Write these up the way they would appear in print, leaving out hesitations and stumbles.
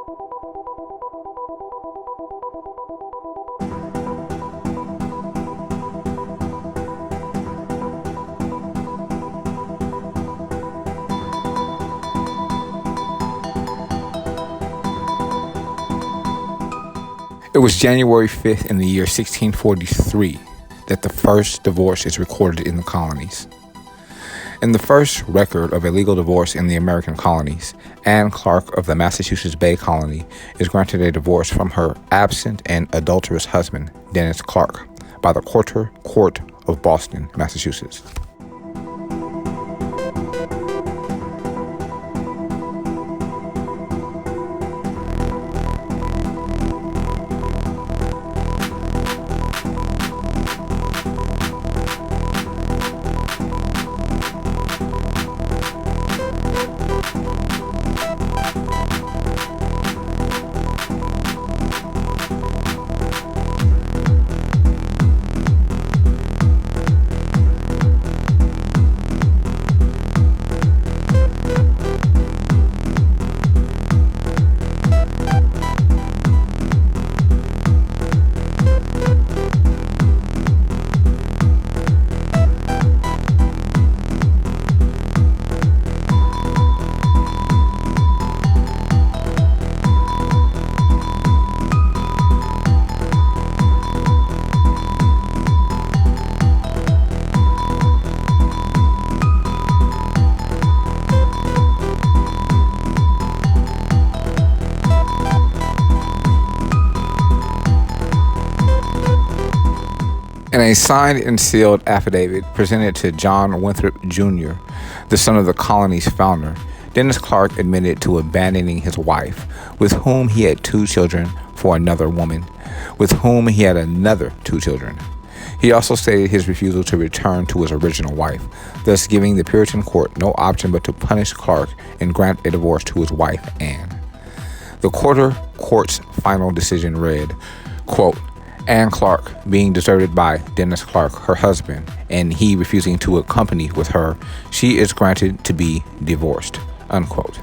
It was January 5th in the year 1643 that the first divorce is recorded in the colonies. In the first record of a legal divorce in the American colonies, Anne Clark of the Massachusetts Bay Colony is granted a divorce from her absent and adulterous husband, Dennis Clark, by the Quarter Court of Boston, Massachusetts. In a signed and sealed affidavit presented to John Winthrop Jr., the son of the colony's founder, Dennis Clark admitted to abandoning his wife, with whom he had 2 children, for another woman, with whom he had another 2 children. He also stated his refusal to return to his original wife, thus giving the Puritan court no option but to punish Clark and grant a divorce to his wife, Anne. The Quarter Court's final decision read, quote, Anne Clark being deserted by Dennis Clark, her husband, and he refusing to accompany with her, she is granted to be divorced, unquote.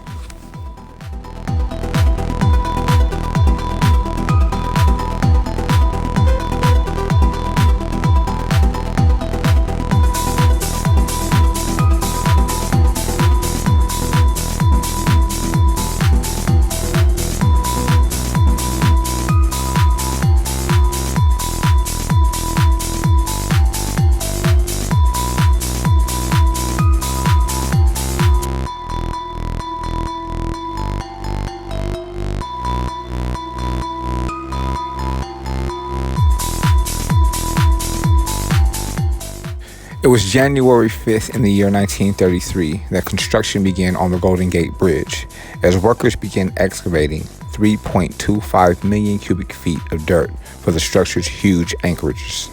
It was January 5th in the year 1933 that construction began on the Golden Gate Bridge, as workers began excavating 3.25 million cubic feet of dirt for the structure's huge anchorages.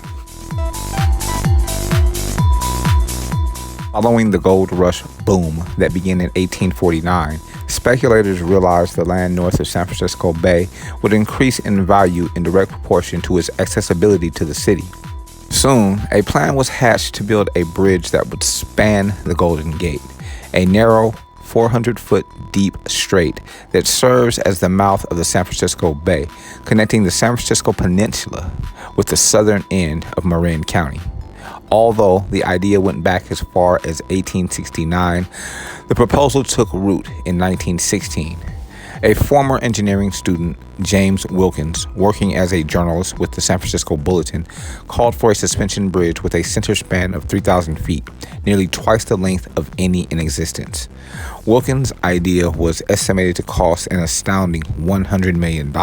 Following the gold rush boom that began in 1849, speculators realized the land north of San Francisco Bay would increase in value in direct proportion to its accessibility to the city. Soon, a plan was hatched to build a bridge that would span the Golden Gate, a narrow 400-foot deep strait that serves as the mouth of the San Francisco Bay, connecting the San Francisco Peninsula with the southern end of Marin County. Although the idea went back as far as 1869, the proposal took root in 1916. A former engineering student, James Wilkins, working as a journalist with the San Francisco Bulletin, called for a suspension bridge with a center span of 3,000 feet, nearly twice the length of any in existence. Wilkins' idea was estimated to cost an astounding $100 million.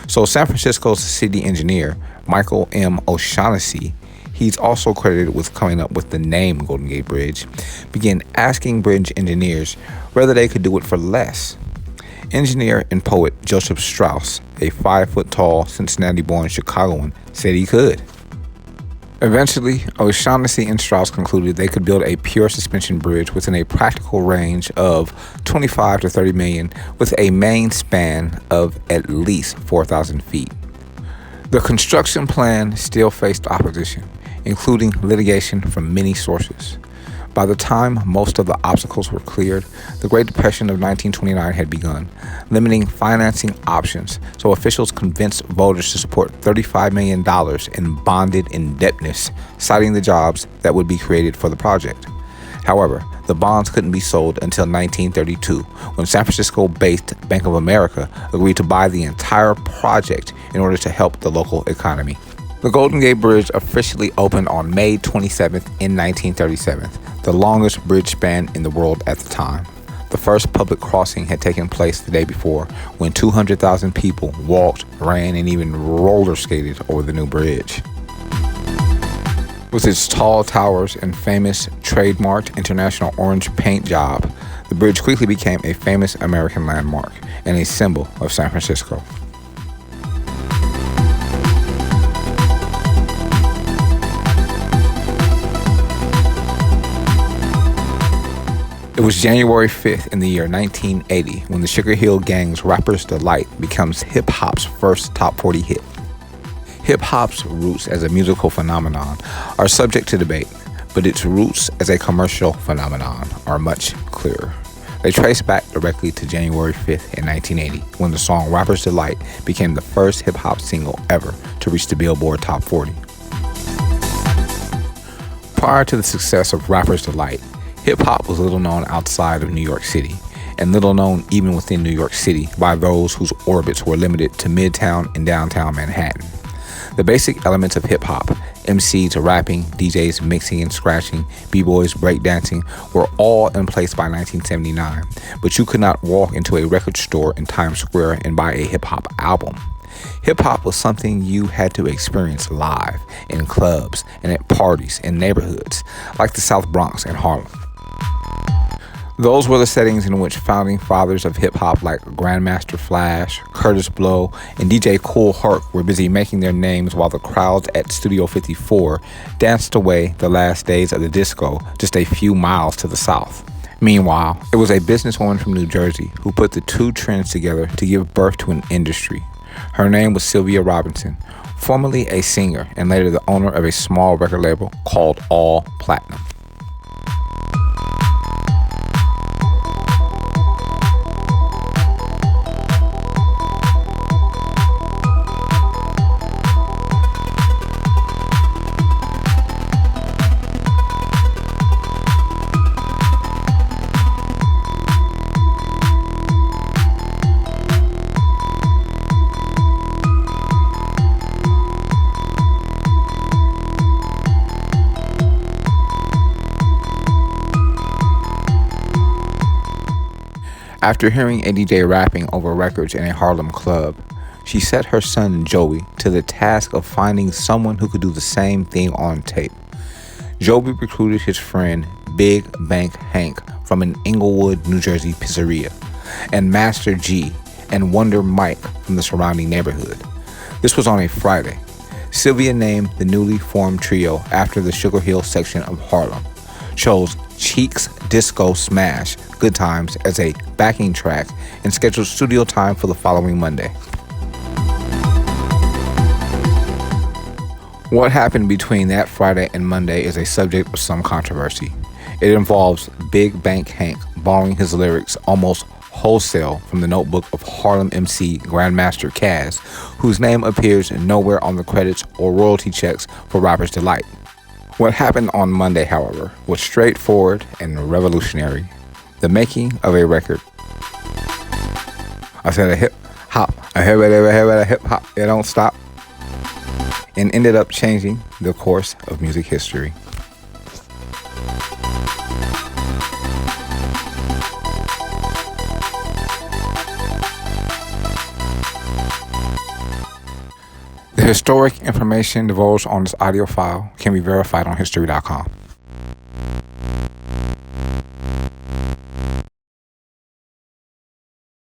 So San Francisco's city engineer, Michael M. O'Shaughnessy, he's also credited with coming up with the name Golden Gate Bridge, began asking bridge engineers whether they could do it for less. Engineer and poet Joseph Strauss, a 5-foot-tall Cincinnati-born Chicagoan, said he could. Eventually, O'Shaughnessy and Strauss concluded they could build a pure suspension bridge within a practical range of 25 to 30 million with a main span of at least 4,000 feet. The construction plan still faced opposition, including litigation from many sources. By the time most of the obstacles were cleared, the Great Depression of 1929 had begun, limiting financing options, so officials convinced voters to support $35 million in bonded indebtedness, citing the jobs that would be created for the project. However, the bonds couldn't be sold until 1932, when San Francisco-based Bank of America agreed to buy the entire project in order to help the local economy. The Golden Gate Bridge officially opened on May 27th in 1937, the longest bridge span in the world at the time. The first public crossing had taken place the day before, when 200,000 people walked, ran, and even roller skated over the new bridge. With its tall towers and famous trademarked international orange paint job, the bridge quickly became a famous American landmark and a symbol of San Francisco. It was January 5th in the year 1980 when the Sugar Hill Gang's Rapper's Delight becomes hip-hop's first top 40 hit. Hip-hop's roots as a musical phenomenon are subject to debate, but its roots as a commercial phenomenon are much clearer. They trace back directly to January 5th in 1980, when the song Rapper's Delight became the first hip-hop single ever to reach the Billboard Top 40. Prior to the success of Rapper's Delight, hip-hop was little known outside of New York City, and little known even within New York City by those whose orbits were limited to Midtown and downtown Manhattan. The basic elements of hip-hop, MCs rapping, DJs mixing and scratching, b-boys breakdancing, were all in place by 1979, but you could not walk into a record store in Times Square and buy a hip-hop album. Hip-hop was something you had to experience live, in clubs, and at parties in neighborhoods, like the South Bronx and Harlem. Those were the settings in which founding fathers of hip-hop like Grandmaster Flash, Kurtis Blow, and DJ Kool Herc were busy making their names while the crowds at Studio 54 danced away the last days of the disco just a few miles to the south. Meanwhile, it was a businesswoman from New Jersey who put the two trends together to give birth to an industry. Her name was Sylvia Robinson, formerly a singer and later the owner of a small record label called All Platinum. After hearing a DJ rapping over records in a Harlem club, she set her son Joey to the task of finding someone who could do the same thing on tape. Joey recruited his friend Big Bank Hank from an Englewood, New Jersey pizzeria, and Master G and Wonder Mike from the surrounding neighborhood. This was on a Friday. Sylvia named the newly formed trio after the Sugar Hill section of Harlem, chose Cheek's Disco Smash Good Times as a backing track, and scheduled studio time for the following Monday. What happened between that Friday and Monday is a subject of some controversy. It involves Big Bank Hank borrowing his lyrics almost wholesale from the notebook of Harlem MC Grandmaster Caz, whose name appears nowhere on the credits or royalty checks for Rapper's Delight. What happened on Monday, however, was straightforward and revolutionary. The making of a record. I said a hip hop, a hip hop, it don't stop, and ended up changing the course of music history. The historic information divulged on this audio file can be verified on History.com.